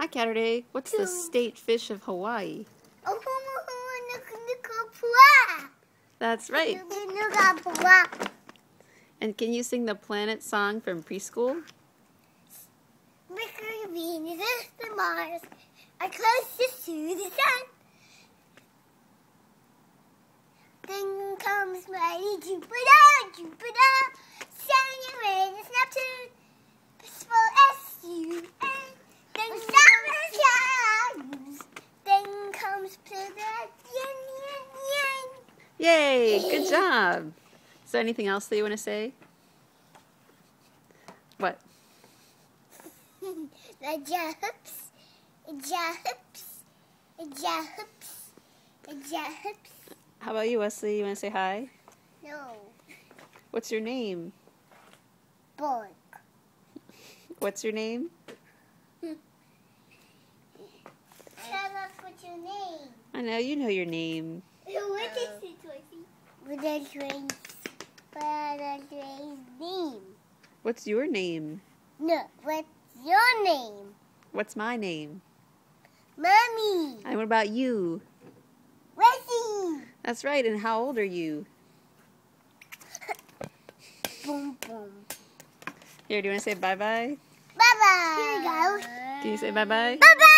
Hi, Catterday. What's the state fish of Hawaii? That's right. And can you sing the planet song from preschool? Mercury, Venus, and Mars are closest to the sun. Then comes mighty Jupiter, Saturn, Uranus, Neptune, peaceful S-U-N. Then Saturn, then comes Pluto, Yay! Good job. Is there anything else that you want to say? What? The jumps. How about you, Wesley? You want to say hi? No. What's your name? Borg. What's your name? Tell us what's your name. I know you know your name. What is it, Tracy? What is Tracy's name? What's your name? No, what's your name? What's my name? Mommy. And what about you? Wesley. That's right. And how old are you? Boom, boom. Here, do you want to say bye-bye? Bye-bye. Here we go. Can you say bye-bye? Bye-bye.